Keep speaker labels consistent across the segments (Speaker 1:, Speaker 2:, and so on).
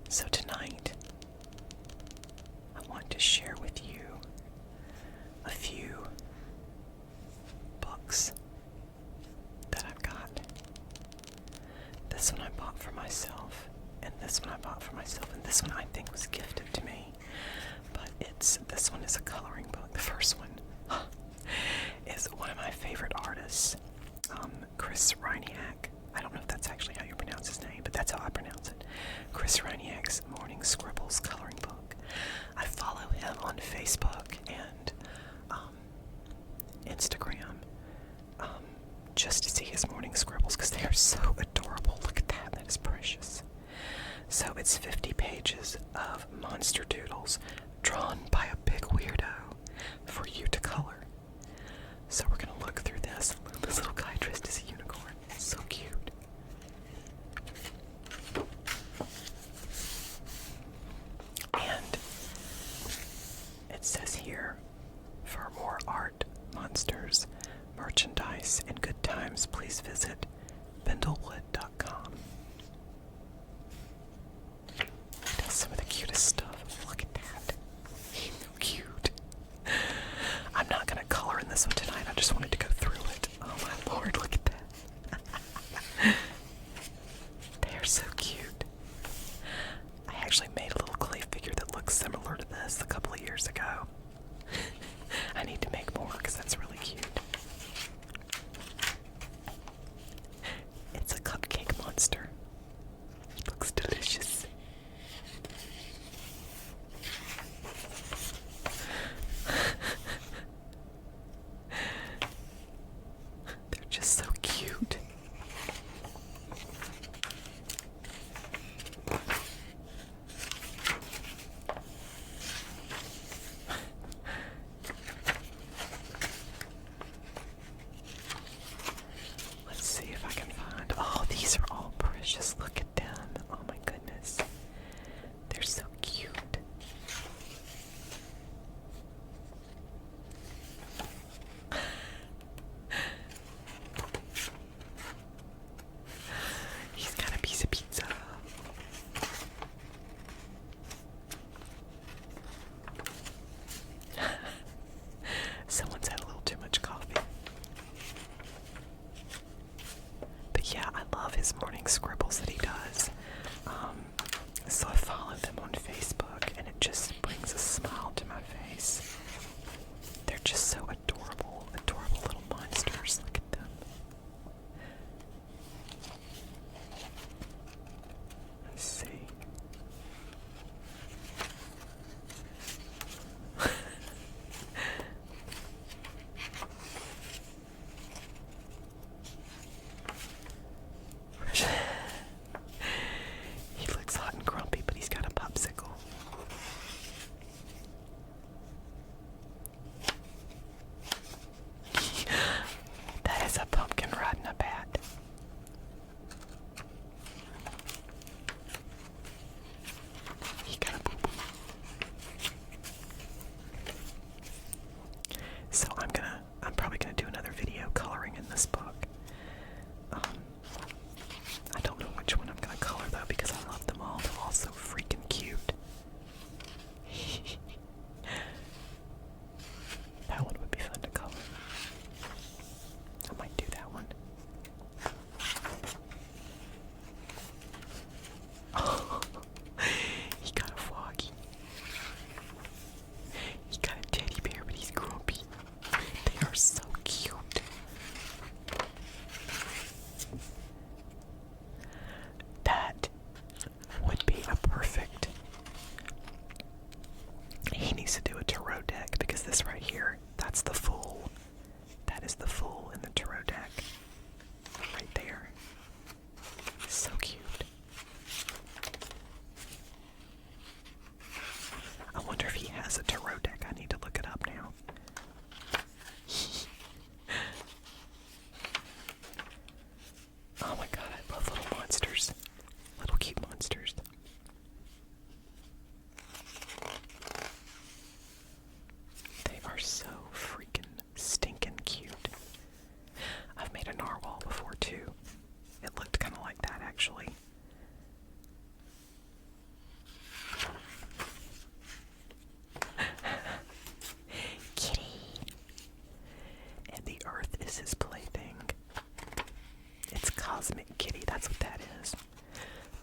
Speaker 1: So tonight, I want to share with you a few books that I've got. This one I bought for myself, and this one I bought for myself, and this one I think was gifted to me. But this one is a coloring book. The first one is one of my favorite artists, Chris Reiniak. I don't know if that's actually how you pronounce his name, but that's how I pronounce it. Chris Reiniak's Morning Scribbles coloring book. I follow him on Facebook and Instagram just to see his morning scribbles because they are so adorable. Look at that. That is precious. So it's 50 pages of monster doodles drawn by a big weirdo for you to color. So we're going to look through this. This little guy dressed as a unicorn. So cute. And it says here, for more art, monsters, merchandise, and good times, please visit bindlewood.com. It does some of the cutest stuff. Look at that. He's so cute. I'm not going to color in this one tonight. I just wanted to go through it. Oh my lord, look at that. They are so cute. I actually made a little clay figure that looks similar to this a couple of years ago. I need to make more because that's really cute. It's a cupcake monster. It looks delicious. They're just so cute. Let's see if I can find. Oh, these are all precious. Look at them. Oh my goodness. They're so cute. He's got a piece of pizza. Someone's had a little too much coffee. But yeah, I love his morning scribbles that he does. So I follow them on Facebook, and it just brings a smile to my face. They're just so adorable, adorable little monsters. Look at them. Let's see. He looks hot and grumpy, but he's got a popsicle. Cosmic Kitty. That's what that is.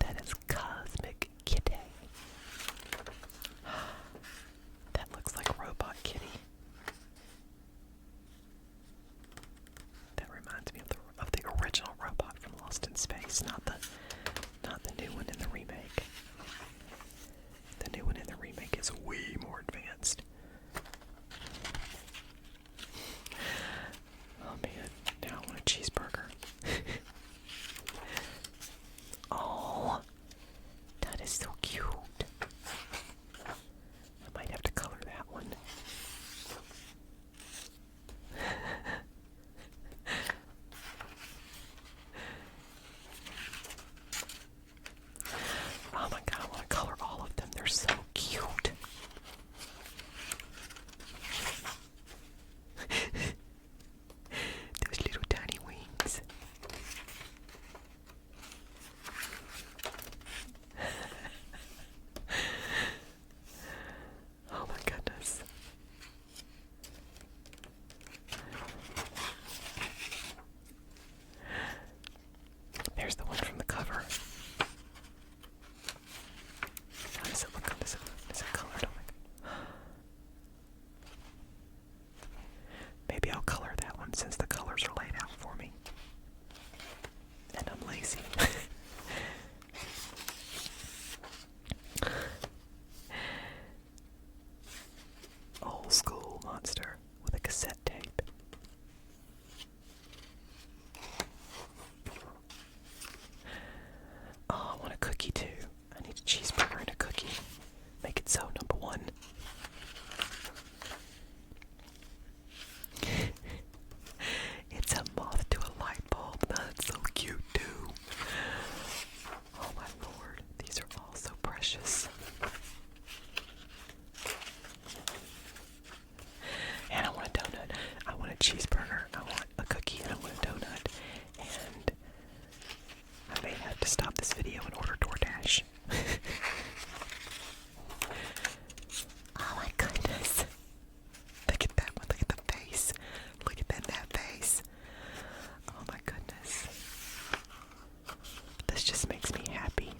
Speaker 1: That is Cosmic Kitty. That looks like Robot Kitty. That reminds me of the original robot from Lost in Space, not the new one in the remake. The new one in the remake is way more advanced. Oh man, now I want a cheeseburger. Oh, that is so cute. I might have to color that one. Oh my god, I want to color all of them. They're so cute. Those little tiny wings. Oh my goodness. There's the one from the cover. How does it look? Is it colored? Oh my god. Maybe I'll color that one since the colors are laid out for me. And I'm lazy. Old school monster with a cassette tape. Oh, I want a cookie too. I need a cheeseburger and a cookie. Make it so, number one. It's a moth to a light bulb. That's so cute too. Oh my lord, these are all so precious. And I want a donut. I want a cheeseburger. I want a cookie and I want a donut. And I may have to stop this video and order DoorDash. Oh my goodness. Look at that one. Look at the face. Look at that face. Oh my goodness. This just makes me happy.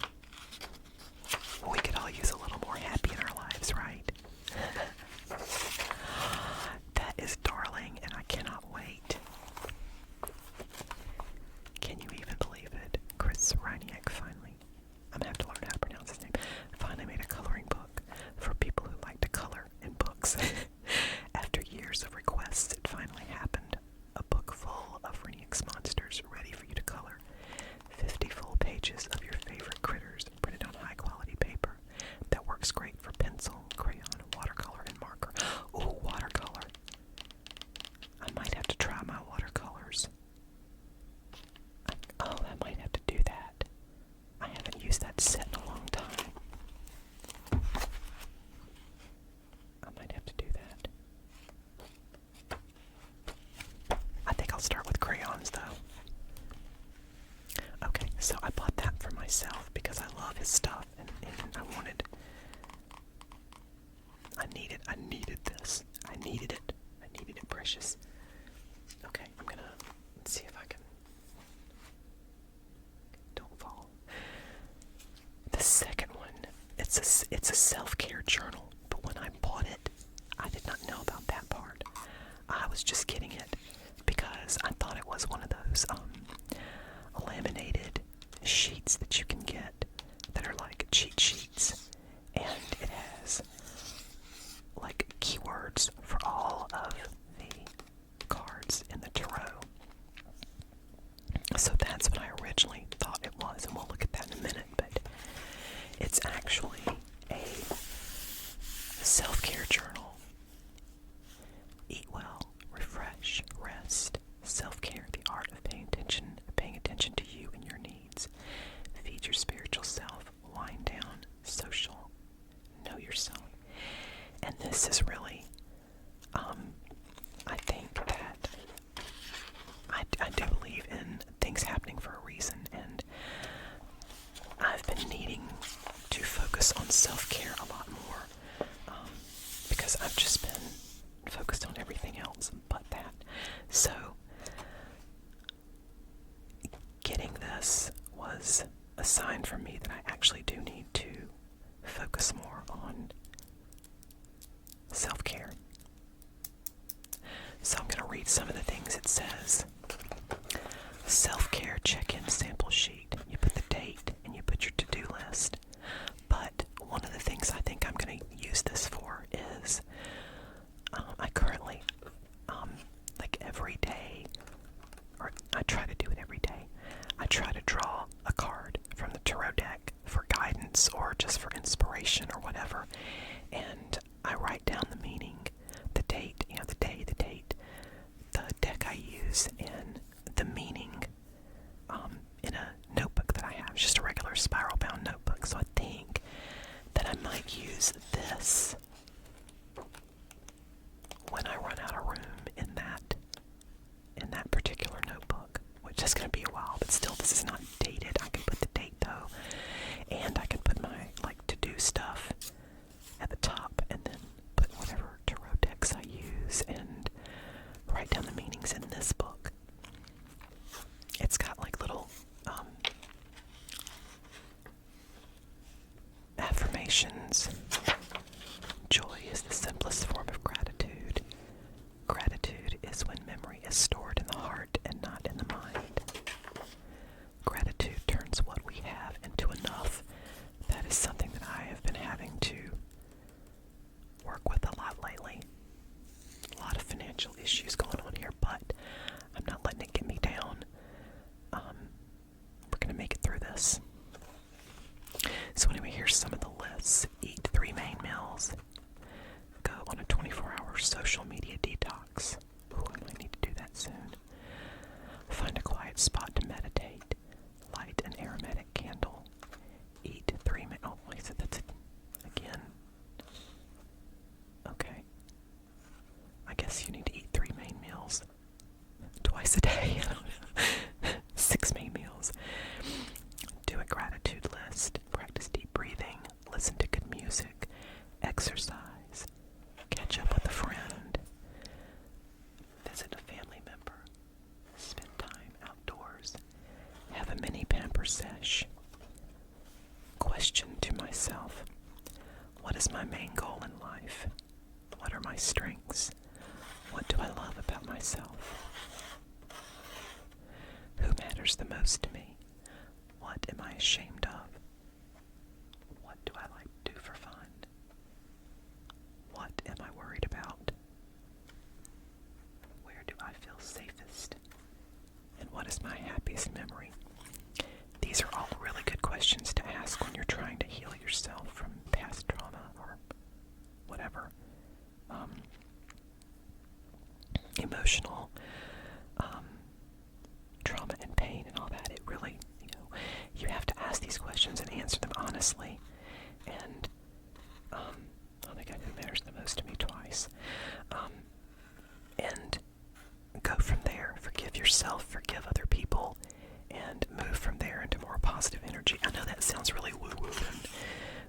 Speaker 1: We could all use a little more happy in our lives, right? That is darling, and I cannot wait. Can you even believe it? Chris Reinick finally, I'm gonna have to learn how to pronounce his name, finally made a coloring book for people who like to color in books. After years of requests, it finally happened. A book full of Reinick's monsters ready for you to color. 50 full pages of your favorite critters printed on high-quality paper that works great for pencil, crayon, watercolor, and marker. Ooh, watercolor. I might have to try my watercolors. Oh, I might have to do that. I haven't used that set in a long time. I might have to do that. I think I'll start with crayons, though. Okay, so I bought that for myself because I love his stuff, and I needed this. I needed it. Precious. Okay, I'm gonna, let's see if I can, don't fall. The second one, it's a self-care journal, but when I bought it, I did not know about that part. I was just getting it because I thought it was one of those laminated sheets that you can get that are like cheat sheets, and it has like keywords for all of the cards in the tarot. So that's what I originally thought it was, and we'll look at that in a minute, but it's actually a self-care journal. Eat well, refresh, rest, self-care, the art of paying attention to you and your needs. Feed this was a sign from me that I actually do need to focus more on self-care. So I'm going to read some of the things it says. Self-care check-in sample sheet. You put the date and you put your to-do list. But one of the things I think I'm going to use this for is I currently, like every day, or I try to do it every day, I try to draw a card from the tarot deck for guidance or just for inspiration or whatever. And I write down the meaning, the date, the day, the date, the deck I use, and the meaning in a notebook that I have, just a regular spiral bound notebook. So I think that I might use this when I run out of room in that particular notebook, which is going to be a while, but still, this is not dated. I can put the date though, and I can put my to-do stuff at the top, and then put whatever tarot decks I use, and write down the meanings in this book. It's got little affirmations. Joy is the simplest form of gratitude. Gratitude is when memory is stored in the heart and not in the mind. Gratitude turns what we have into enough. That is something that I have been having to work with a lot lately. A lot of financial issues going on here, but I'm not letting it get me down. We're going to make it through this. So anyway, here's some of the lists. Eat 3 main meals. Go on a 24-hour social media detox. Ooh, I might need to do that soon. Find a quiet spot to meditate. Light an aromatic candle. Eat 3 main... Oh, I said that's it again. Okay. I guess you need to eat 3 main meals twice a day. 6 main meals. Do a gratitude list. Practice deep breathing. Listen to good music. Exercise. Catch up with a friend. Visit a family member. Spend time outdoors. Have a mini pamper sesh. Question to myself. What is my main goal in life? What are my strengths? What do I love about myself? Who matters the most to me? What am I ashamed of? What do I like to do for fun? What am I worried about? Where do I feel safest? And what is my happiest memory? These are all really good questions to ask when you're trying to heal yourself from past trauma or whatever. Emotional trauma and pain and all that. It really, you have to ask these questions and answer them honestly. And I think who matters the most to me twice. And go from there. Forgive yourself, forgive other people, and move from there into more positive energy. I know that sounds really woo-woo,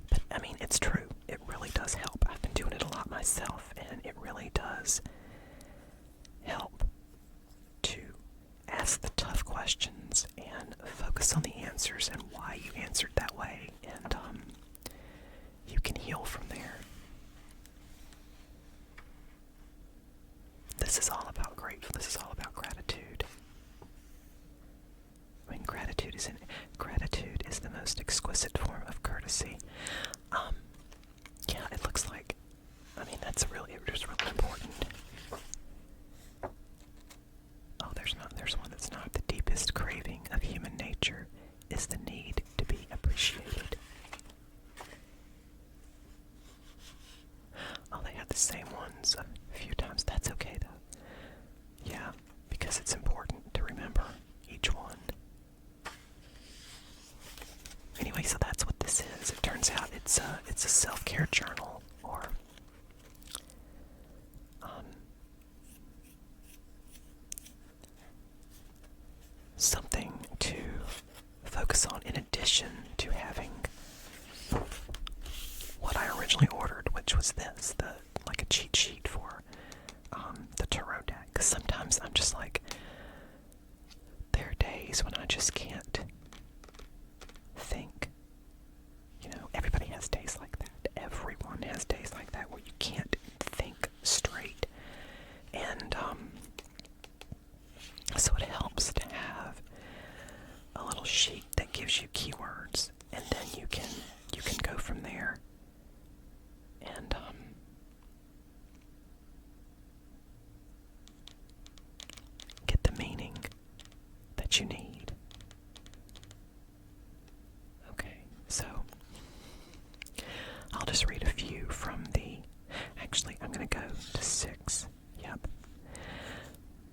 Speaker 1: but I mean, it's true. It really does help. I've been doing it a lot myself, and it really does help to ask the tough questions and focus on the answers and why you answered that way, and you can heal from there. This is all about This is all about gratitude. I mean, gratitude is the most exquisite form of courtesy. Yeah, it looks like. I mean, it was really important. Oh, there's one that's not. The deepest craving of human nature is the need to be appreciated. Oh, they had the same ones a few times. That's okay, though. Yeah, because it's important to remember each one. Anyway, so that's what this is. It turns out it's a self-care journal, or something to focus on in addition to having what I originally ordered, which was this, like a cheat sheet for the tarot deck. Because sometimes I'm just like, there are days when I just can't gives you keywords, and then you can go from there and get the meaning that you need. Okay, so I'll just read a few from the. Actually, I'm going to go to 6. Yep.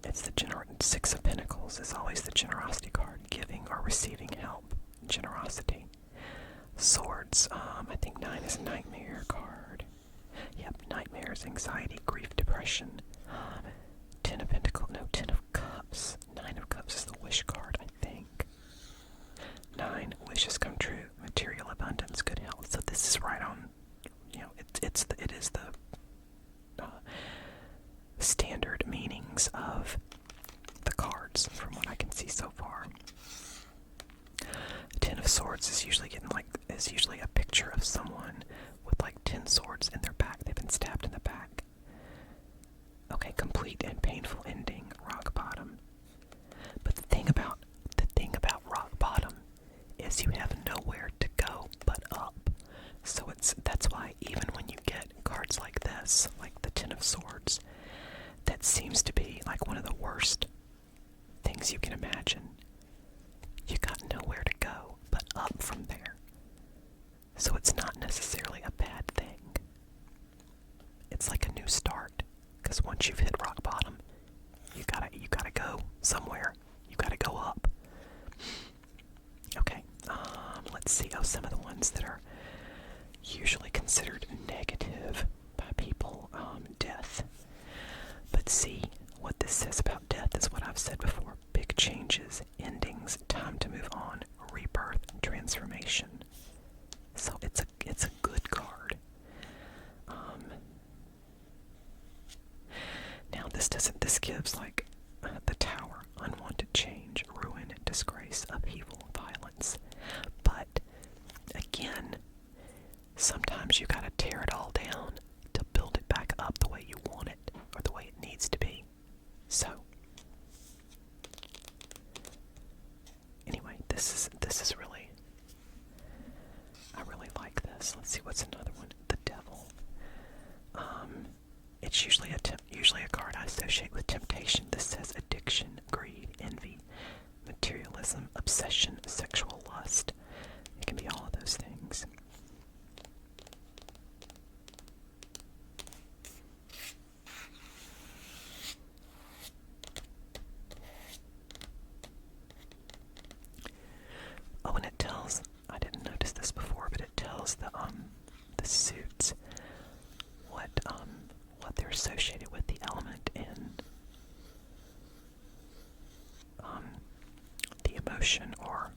Speaker 1: It's the Six of Pentacles is always the generosity card, giving or receiving help, generosity. Swords, I think 9 is a nightmare card. Yep, nightmares, anxiety, grief, depression. 10 of Pentacles, no, 10 of Cups. 9 of Cups is the wish card, I think. 9, wishes come true, material abundance, good health. So this is right on, it is the standard meanings of the cards from what I can see so far. 10 of Swords is usually a picture of someone with like 10 swords in their back. They've been stabbed in the back. Okay, complete and painful ending, rock bottom. But the thing about rock bottom is you have nowhere to go but up. So that's why even when you get cards like this, like the 10 of Swords, that seems to be like one of the worst things you can imagine. You got nowhere to go but up from there. So it's not necessarily a bad thing. It's like a new start, because once you've hit rock bottom, you gotta go somewhere. You gotta go up. Okay, let's see. Some of the ones that are usually considered negative by people, death. But see, what this says about death is what I've said before. Big changes, endings, time to move on, rebirth, and transformation. So it's a good card. Now this gives like the Tower, unwanted change, ruin, disgrace, upheaval, violence. But again, sometimes you gotta tear it all down to build it back up the way you want it, or the way it needs to be. So anyway, this is really, I really like this. Let's see what's another one. The Devil. It's usually a card I associate with temptation. This says addiction, greed, envy, materialism, obsession, sexual lust. It can be all of those things. Oh, and it tells, I didn't notice this before, but it tells the suits what they're associated with, the element, and the emotion, or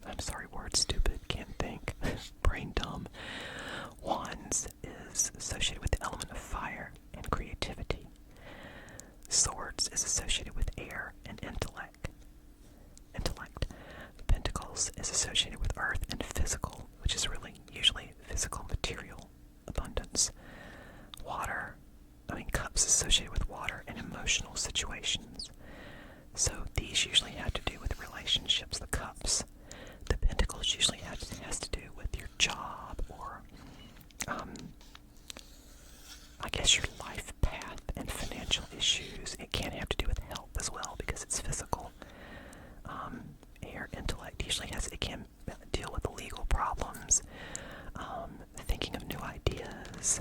Speaker 1: I'm sorry, word stupid, can't think, brain dumb. Wands is associated with the element of fire and creativity. Swords is associated with air and intellect. Pentacles is associated with earth and physical, which is really usually physical material abundance. Cups associated with water and emotional situations. So these usually have to do with relationships, the cups. The pentacles usually has to do with your job, or I guess your life path and financial issues. It can have to do with health as well, because it's physical. Air, intellect it can deal with legal problems, thinking of new ideas,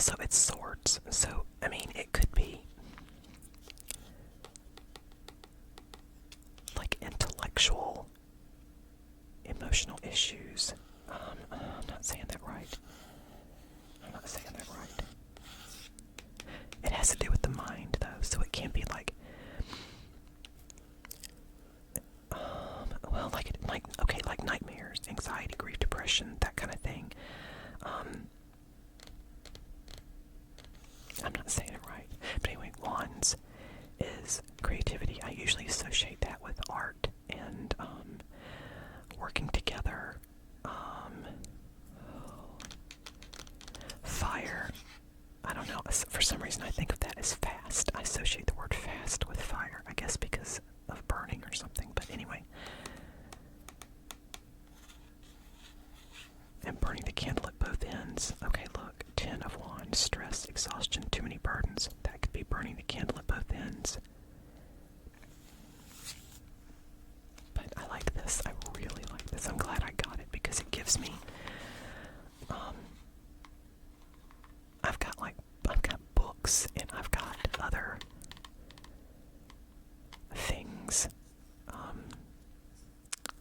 Speaker 1: but it's swords. So it could be like intellectual, emotional issues. I'm not saying that right. It has to do with the mind, though, so it can't be like, like nightmares, anxiety, grief, depression, that kind of thing. I'm not saying it right, but anyway, Wands is creativity. I usually associate that with art and working together. Fire. I don't know. For for some reason I think of that as fast. I associate the word fast with fire, I guess because of burning or something, but anyway. And burning the candle at both ends. Okay, look, 10 of Wands, stress, exhaustion, too many burdens. That could be burning the candle at both ends. But I like this. I really like this. I'm glad I got it because it gives me, I've got books and I've got other things,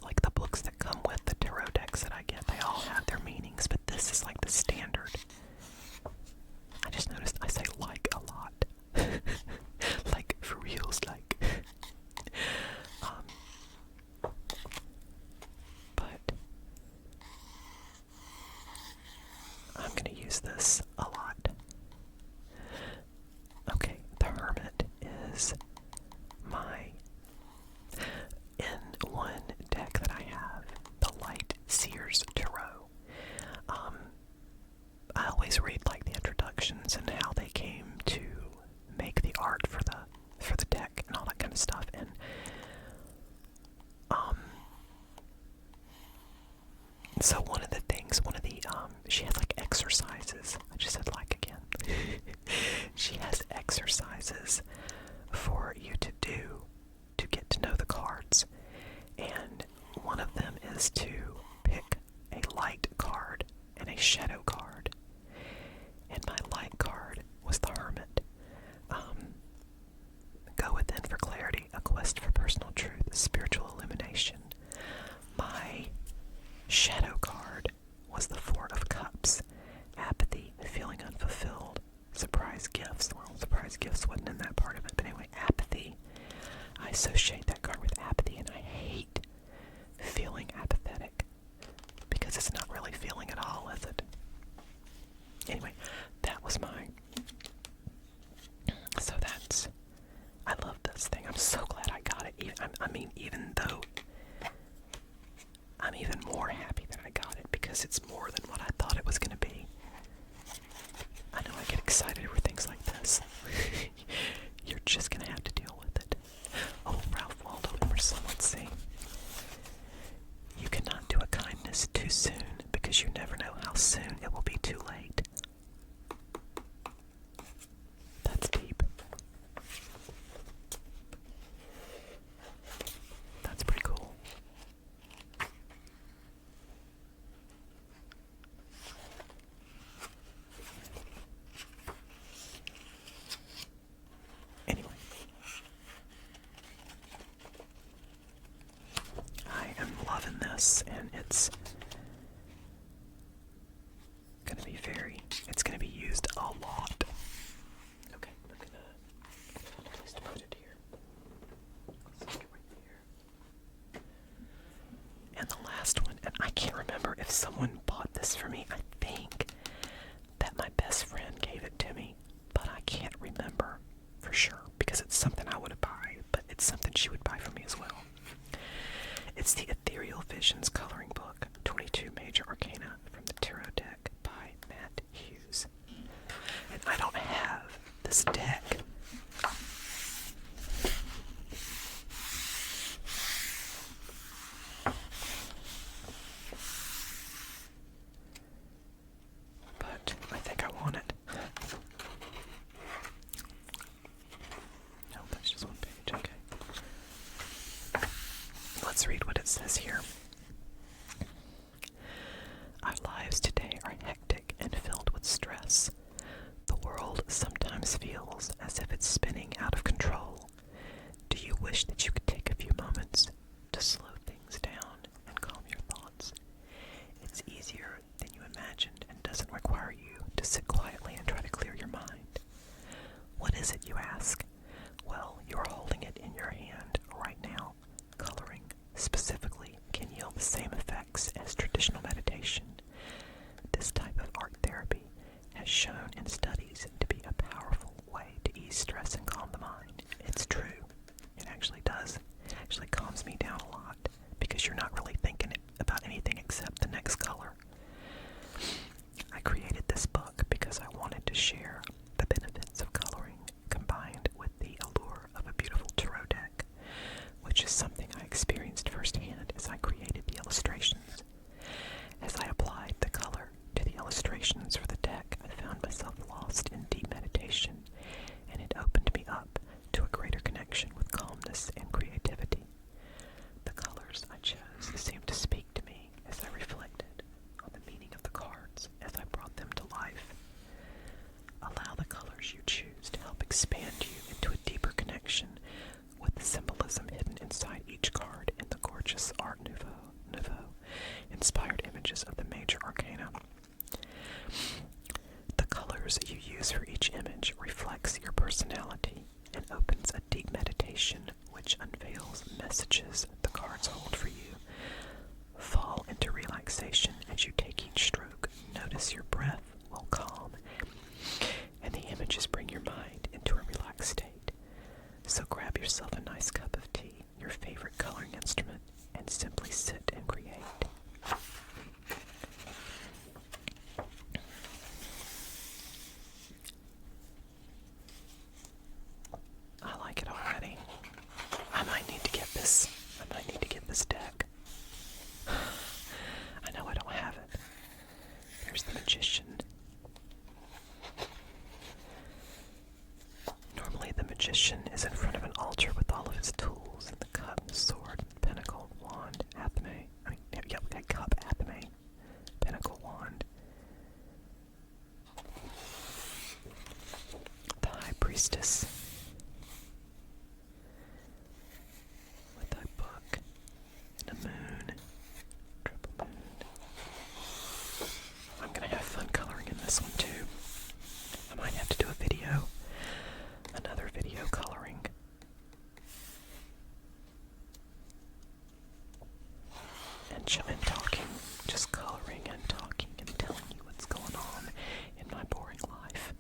Speaker 1: like the books that come with the tarot decks that I get. They all have their meanings, but this is like the standard. I just noticed I say like a lot. Like for reals, like. But I'm gonna use this a lot. Okay, the Hermit is my, in one deck that I have, the Light Seers Tarot. I always read like the introductions and how they came to make the art for the deck and all that kind of stuff, and so one of the she has like exercises. I just said like again. She has exercises for you to do to get to know the cards. And one of them is to pick a light card and a shadow card. And my light card was the Hermit. Go within for clarity, a quest for personal truth, spiritual illumination. My shadow card was the Four of Cups, apathy, feeling unfulfilled, surprise gifts. Well, surprise gifts wasn't in that part of it, but anyway, apathy. I associate that card with apathy, and I hate feeling apathetic because it's not really feeling at all, is it? Anyway, that was mine. So I love this thing. I'm so glad I got it. Even though I'm even more happy that I got it because it's more than what I thought it was going to be. I know I get excited over things like this. You're just going to have to deal with it. Oh, Ralph Waldo Emerson, let's see. You cannot do a kindness too soon because you never know how soon it will be too late. That's deep. That's pretty cool. Anyway, I am loving this, and it's gonna be used a lot. Okay, I'm gonna find a place to put it here. Let's stick it right here. And the last one, and I can't remember if someone bought this for me. I think that my best friend gave it to me, but I can't remember for sure because it's something I would buy, but it's something she would buy for me as well. It's the Ethereal Visions coloring book, 22 Major Arcana from the Tarot deck by Matt Hughes. And I don't have this deck. But I think I want it. No, that's just one page, okay. Let's read what it says here. Our lives today are hectic and filled with stress. The world sometimes feels as if it's spinning out of control. Do you wish that you could take a few moments to slow things down and calm your thoughts? It's easier than you imagined and doesn't require you to sit quietly and try to clear your mind. What is it, you ask? Well, you're holding it in your hand right now. Coloring, specifically, can yield the same effects as traditional meditation. This type of art therapy has shown in studies to be a powerful way to ease stress and calm the mind. It's true. It actually does. It actually calms me down a lot because you're not really thinking about anything except the next color. I created this book because I wanted to share the benefits in front of an altar with all of his tools and the cup, sword, pentacle, wand, athame. We got cup, athame, pentacle, wand. The high priestess with a book and a moon, triple moon. I'm gonna have fun coloring in this one too. I might have to do a video, another video coloring. And talking, just coloring and talking and telling you what's going on in my boring life.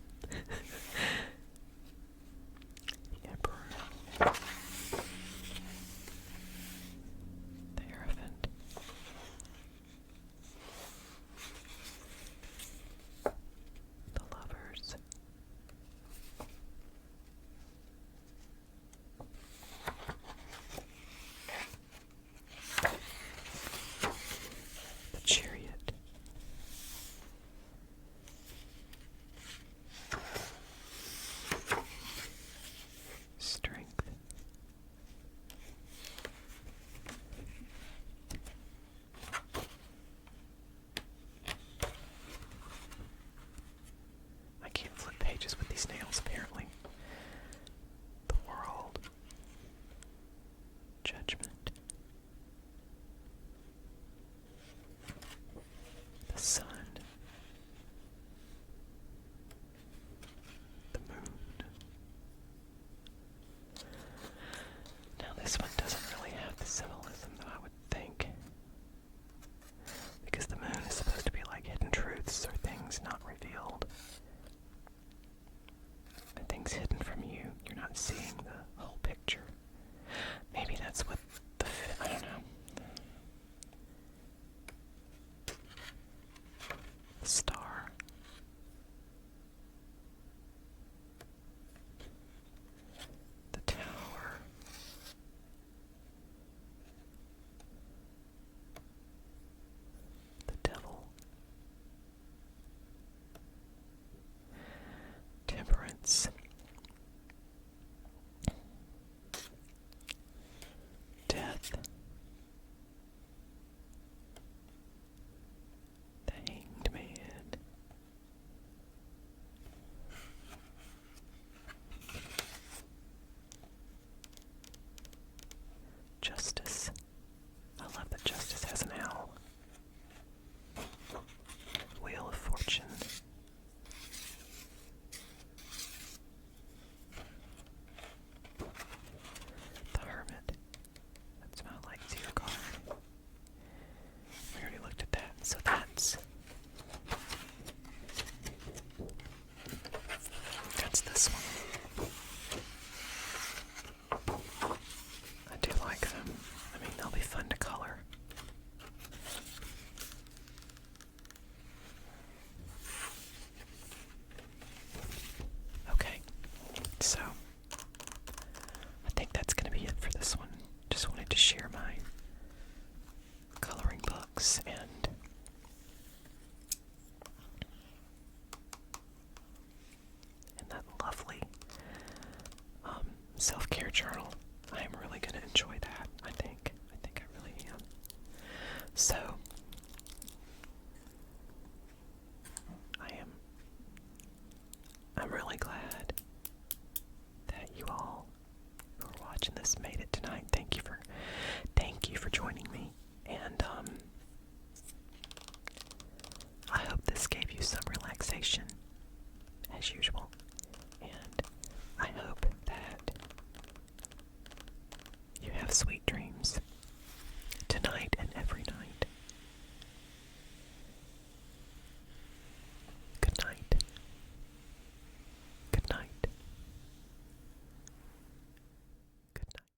Speaker 1: The Emperor. The Hierophant. The Lovers. The Chariot. Strength. I can't flip pages with these nails, apparently. The World. Judgment. The Sun. The Moon. Now this one doesn't really have the symbolism that I would think, because the moon is supposed to be like hidden truths or things not revealed. And things hidden from you. You're not seeing the whole picture. Maybe that's what I don't know. The Star. The Tower. The Devil. Temperance. Death. The Hanged Man. Justice. I love that Justice has an L. Wheel of Fortune. The Hermit. That's my Lightseer card. We already looked at that, so that's this one. I do like them. I mean, they'll be fun to color. Okay, so I think that's going to be it for this one. Just wanted to share my coloring books and that lovely self-care journal. I am really going to enjoy that, I think. I really am. So, I'm really glad that you all who are watching this made it tonight. Thank you for joining me. And I hope this gave you some relaxation, as usual. And I hope that you have sweet dreams.